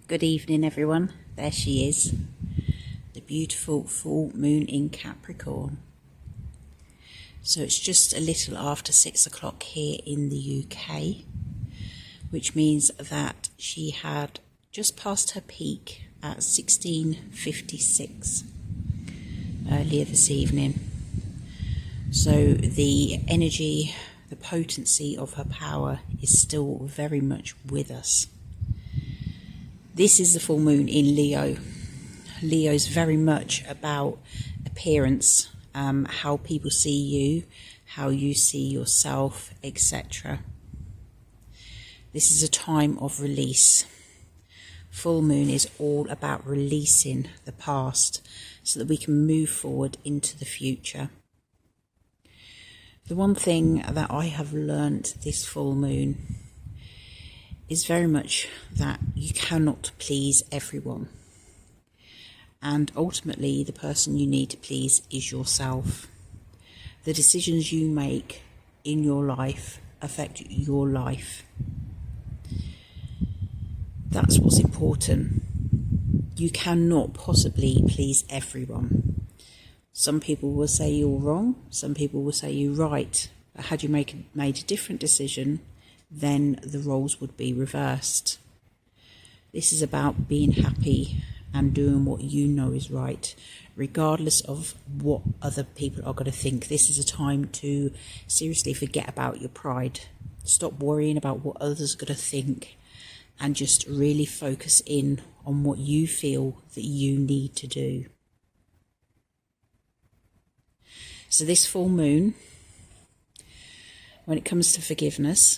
Good evening, everyone. There she is, the beautiful full moon in Capricorn. So it's just a little after 6 o'clock here in the UK, which means that she had just passed her peak at 16:56 earlier this evening. So the energy, the potency of her power is still very much with us. This is the full moon in Leo. Leo's very much about appearance, how people see you, how you see yourself, etc. This is a time of release. Full moon is all about releasing the past so that we can move forward into the future. The one thing that I have learnt this full moon is very much that you cannot please everyone. And ultimately, the person you need to please is yourself. The decisions you make in your life affect your life. That's what's important. You cannot possibly please everyone. Some people will say you're wrong, some people will say you're right. But had you made a different decision, then the roles would be reversed. This is about being happy and doing what you know is right, regardless of what other people are going to think. This is a time to seriously forget about your pride. Stop worrying about what others are going to think and just really focus in on what you feel that you need to do. So this full moon, when it comes to forgiveness,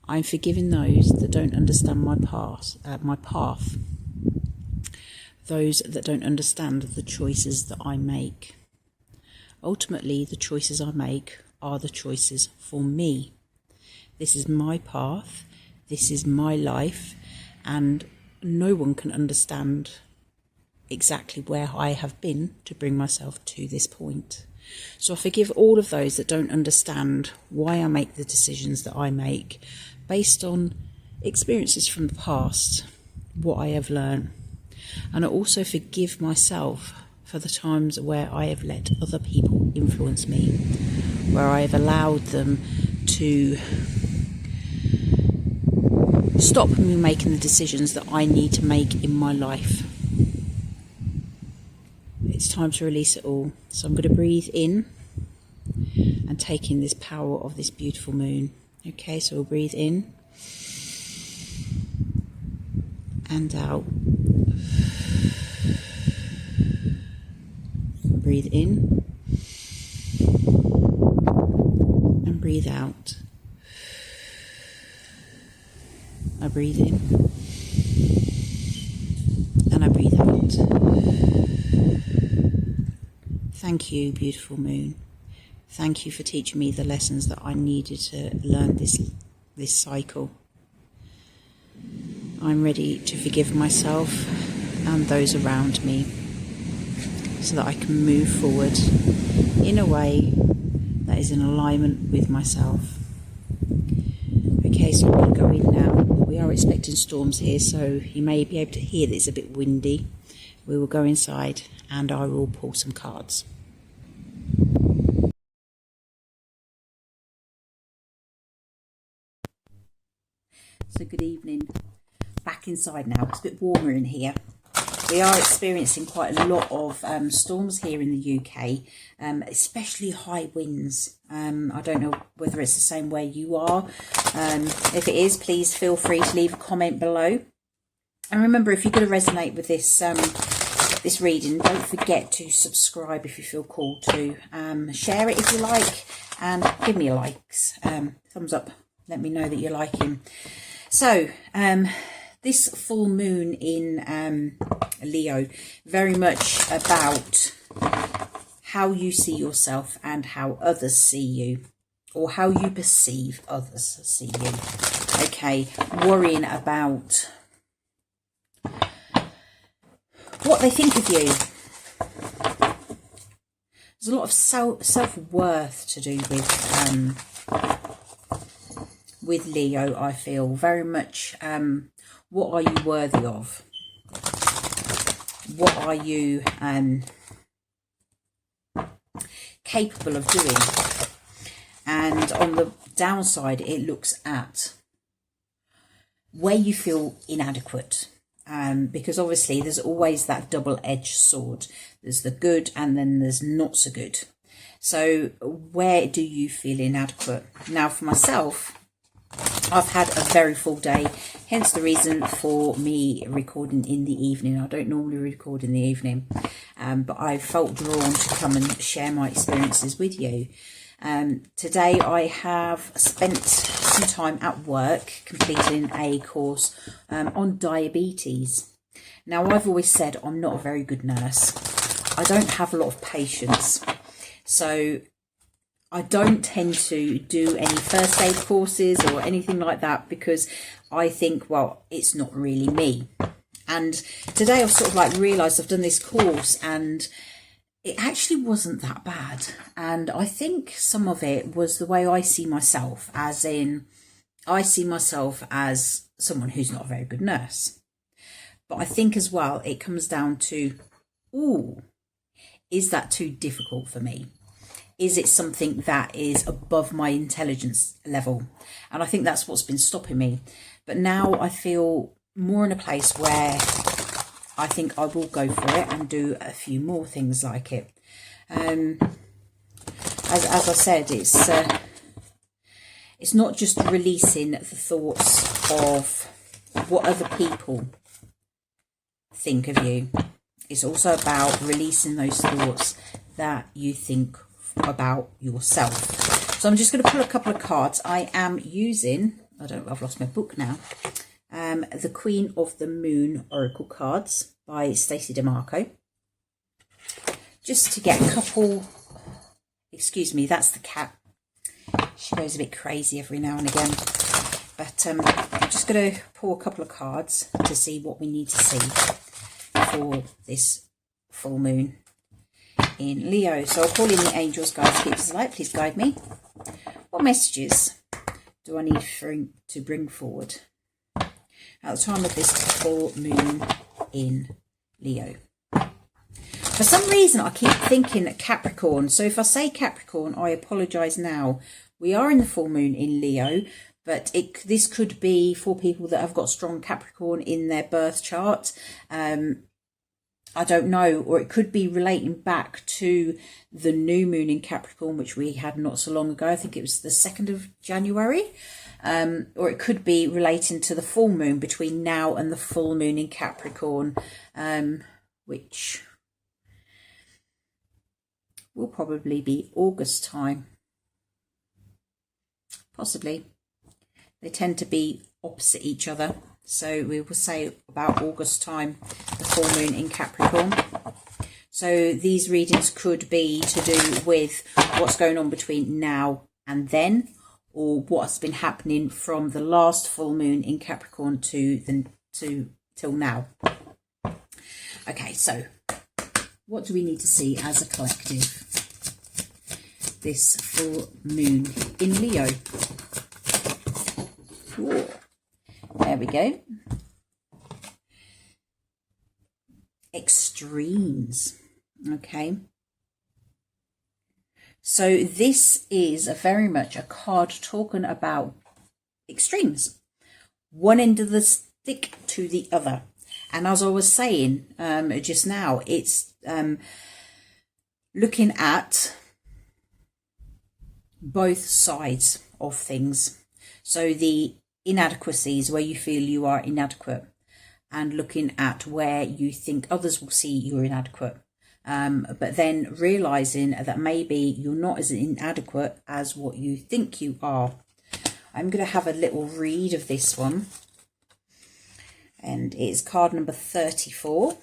I'm forgiving those that don't understand my path, those that don't understand the choices that I make. Ultimately, the choices I make are the choices for me. This is my path, this is my life, and no one can understand exactly where I have been to bring myself to this point. So I forgive all of those that don't understand why I make the decisions that I make based on experiences from the past, what I have learned. And I also forgive myself for the times where I have let other people influence me, where I have allowed them to stop me making the decisions that I need to make in my life. It's time to release it all. So I'm going to breathe in and take in this power of this beautiful moon. Okay, so we'll breathe in and out. Breathe in and breathe out. I breathe in and I breathe out. Thank you, beautiful moon. Thank you for teaching me the lessons that I needed to learn this cycle. I'm ready to forgive myself and those around me so that I can move forward in a way that is in alignment with myself. Okay, so we'll go in now. We are expecting storms here, so you may be able to hear that it's a bit windy. We will go inside and I will pull some cards. So good evening. Back inside now. It's a bit warmer in here. We are experiencing quite a lot of storms here in the UK, especially high winds. I don't know whether it's the same where you are. If it is, please feel free to leave a comment below. And remember, if you're going to resonate with this this reading, don't forget to subscribe if you feel called to. Share it if you like, and give me a likes, thumbs up. Let me know that you're liking. So, this full moon in Leo, very much about how you see yourself and how others see you, or how you perceive others see you. Okay, worrying about what they think of you. There's a lot of self-worth to do with with Leo, I feel very much, what are you worthy of? What are you capable of doing? And on the downside, it looks at where you feel inadequate. Because obviously there's always that double-edged sword. There's the good and then there's not so good. So where do you feel inadequate? Now for myself, I've had a very full day, hence the reason for me recording in the evening. I don't normally record in the evening, but I felt drawn to come and share my experiences with you. Today I have spent some time at work completing a course on diabetes. Now, I've always said I'm not a very good nurse. I don't have a lot of patience. So I don't tend to do any first aid courses or anything like that because I think, well, it's not really me. And today I've sort of like realised I've done this course and it actually wasn't that bad. And I think some of it was the way I see myself, as in I see myself as someone who's not a very good nurse. But I think as well, it comes down to, ooh, is that too difficult for me? Is it something that is above my intelligence level? And I think that's what's been stopping me. But now I feel more in a place where I think I will go for it and do a few more things like it. As I said, it's not just releasing the thoughts of what other people think of you. It's also about releasing those thoughts that you think about yourself. So I'm just going to pull a couple of cards. I am using, I've lost my book now, The Queen of the Moon Oracle cards by Stacey DeMarco. Just to get a couple, excuse me, that's the cat. She goes a bit crazy every now and again. But I'm just going to pull a couple of cards to see what we need to see for this full moon in Leo. So I'll call in the angels, guides, keepers of light. Please guide me. What messages do I need to bring forward at the time of this full moon in Leo? For some reason, I keep thinking Capricorn. So if I say Capricorn, I apologise now. We are in the full moon in Leo, but this could be for people that have got strong Capricorn in their birth chart. I don't know, or it could be relating back to the new moon in Capricorn, which we had not so long ago. I think it was the 2nd of January. Or it could be relating to the full moon between now and the full moon in Capricorn, which will probably be August time. Possibly. They tend to be opposite each other. So we will say about August time, the full moon in Capricorn. So these readings could be to do with what's going on between now and then, or what's been happening from the last full moon in Capricorn till now. Okay, so what do we need to see as a collective this full moon in Leo? Ooh. There we go. Extremes. Okay. So this is very much a card talking about extremes. One end of the stick to the other. And as I was saying just now, it's looking at both sides of things. So the inadequacies, where you feel you are inadequate, and looking at where you think others will see you're inadequate. But then realizing that maybe you're not as inadequate as what you think you are. I'm going to have a little read of this one. And it's card number 34,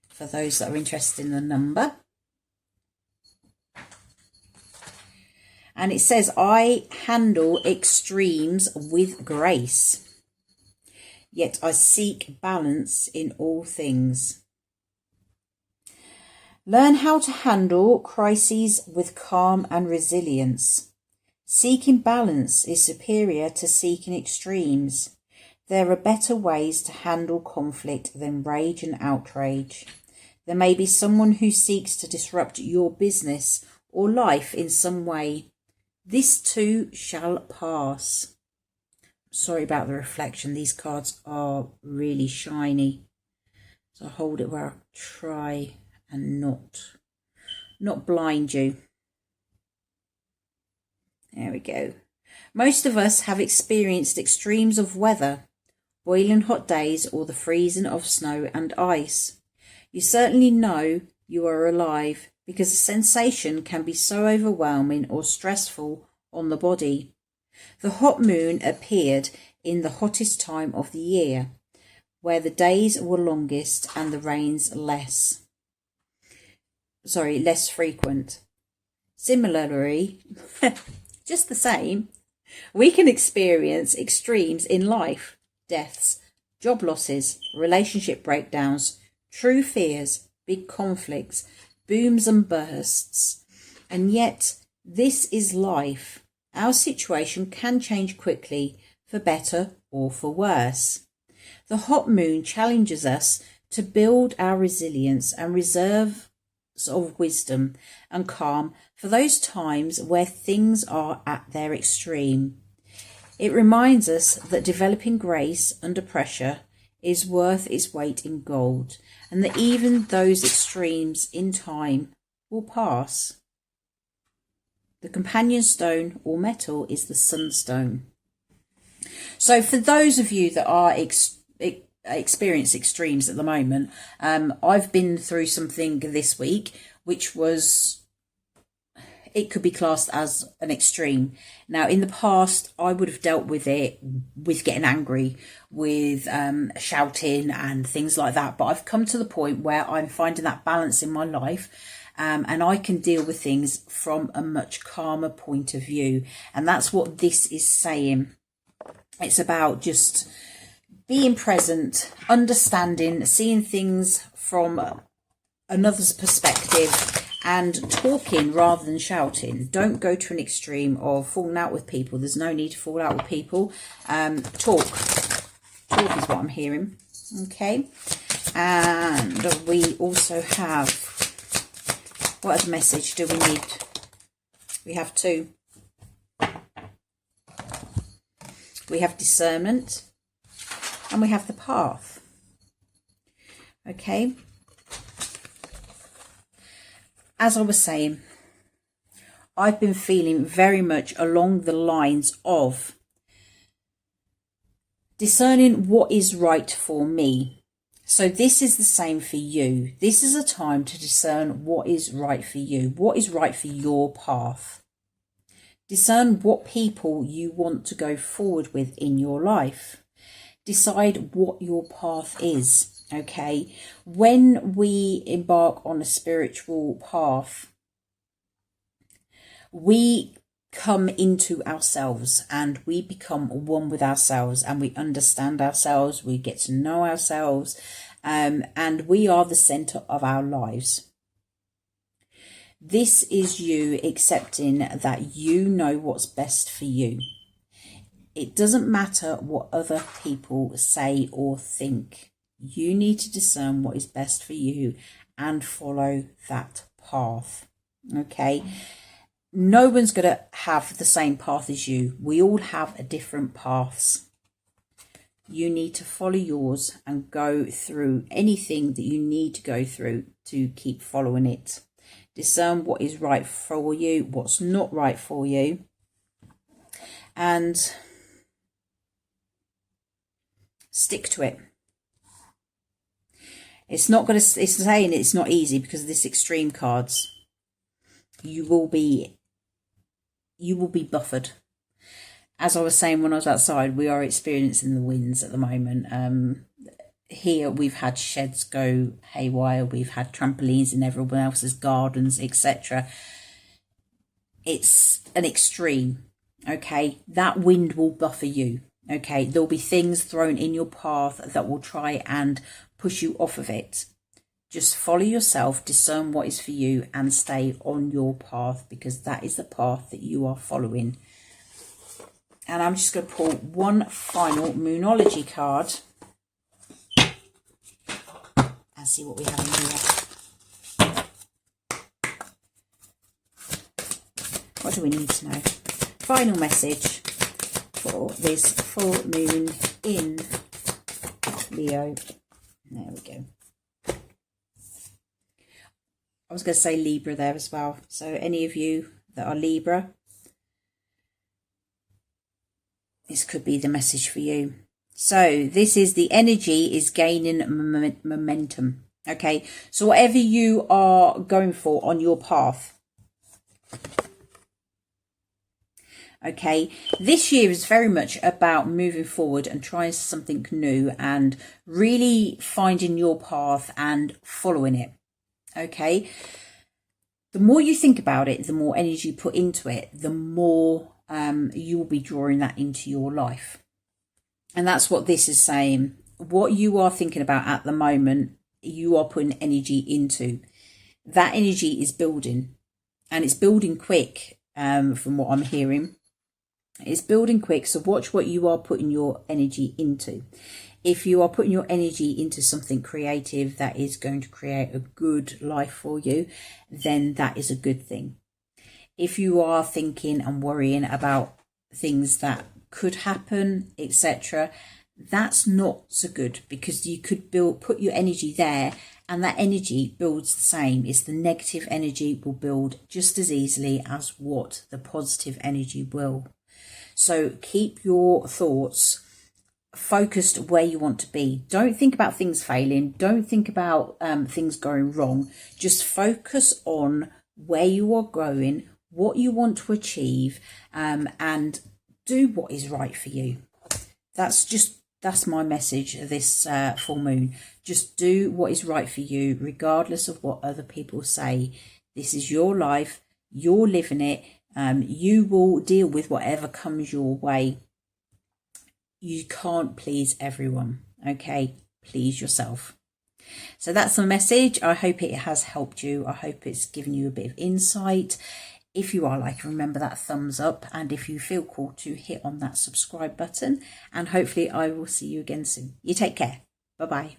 for those that are interested in the number. And it says, I handle extremes with grace, yet I seek balance in all things. Learn how to handle crises with calm and resilience. Seeking balance is superior to seeking extremes. There are better ways to handle conflict than rage and outrage. There may be someone who seeks to disrupt your business or life in some way. This too shall pass. Sorry about the reflection. These cards are really shiny. So I'll hold it where I try and not blind you. There we go. Most of us have experienced extremes of weather, boiling hot days or the freezing of snow and ice. You certainly know you are alive because the sensation can be so overwhelming or stressful on the body. The hot moon appeared in the hottest time of the year, where the days were longest and the rains less frequent. Similarly, just the same, we can experience extremes in life, deaths, job losses, relationship breakdowns, true fears, big conflicts, booms and bursts. And yet, this is life. Our situation can change quickly, for better or for worse. The hot moon challenges us to build our resilience and reserves of wisdom and calm for those times where things are at their extreme. It reminds us that developing grace under pressure is worth its weight in gold, and that even those extremes in time will pass. The companion stone or metal is the sunstone. So for those of you that are experience extremes at the moment, I've been through something this week which was, it could be classed as an extreme. Now in the past I would have dealt with it with getting angry, with shouting and things like that, but I've come to the point where I'm finding that balance in my life, and I can deal with things from a much calmer point of view. And that's what this is saying. It's about just being present, understanding, seeing things from another's perspective, and talking rather than shouting. Don't go to an extreme of falling out with people. There's no need to fall out with people. Talk is what I'm hearing. Okay. And we also have, what other message do we need? We have two. We have discernment and we have the path. Okay. As I was saying, I've been feeling very much along the lines of discerning what is right for me. So this is the same for you. This is a time to discern what is right for you, what is right for your path. Discern what people you want to go forward with in your life. Decide what your path is, okay? When we embark on a spiritual path, we come into ourselves and we become one with ourselves, and we understand ourselves, we get to know ourselves, and we are the center of our lives. This is you accepting that you know what's best for you. It doesn't matter what other people say or think. You need to discern what is best for you and follow that path. Okay? No one's going to have the same path as you. We all have a different paths. You need to follow yours and go through anything that you need to go through to keep following it. Discern what is right for you, what's not right for you, and stick to it. It's not going to, it's saying it's not easy because of this extreme cards. You will be buffered. As I was saying when I was outside, we are experiencing the winds at the moment. Here we've had sheds go haywire, we've had trampolines in everyone else's gardens, etc. It's an extreme, okay? That wind will buffer you, okay? There'll be things thrown in your path that will try and push you off of it. Just follow yourself, discern what is for you, and stay on your path, because that is the path that you are following. And I'm just going to pull one final Moonology card and see what we have in here. What do we need to know? Final message for this full moon in Leo. There we go. I was going to say Libra there as well. So any of you that are Libra, this could be the message for you. So this is the energy is gaining momentum. Okay, so whatever you are going for on your path. Okay, this year is very much about moving forward and trying something new and really finding your path and following it. Okay, the more you think about it, the more energy you put into it, the more you will be drawing that into your life. And that's what this is saying. What you are thinking about at the moment, you are putting energy into. That energy is building, and it's building quick, from what I'm hearing. It's building quick, so watch what you are putting your energy into. If you are putting your energy into something creative that is going to create a good life for you, then that is a good thing. If you are thinking and worrying about things that could happen, etc., that's not so good, because you could put your energy there, and that energy builds the same. It's the negative energy will build just as easily as what the positive energy will. So keep your thoughts focused where you want to be. Don't think about things failing. Don't think about things going wrong. Just focus on where you are going, what you want to achieve, and do what is right for you. That's my message of this full moon. Just do what is right for you, regardless of what other people say. This is your life. You're living it. You will deal with whatever comes your way. You can't please everyone. Okay, please yourself. So that's the message. I hope it has helped you. I hope it's given you a bit of insight. If you are liking, remember that thumbs up, and if you feel called to, hit on that subscribe button, and hopefully I will see you again soon. You take care. Bye bye.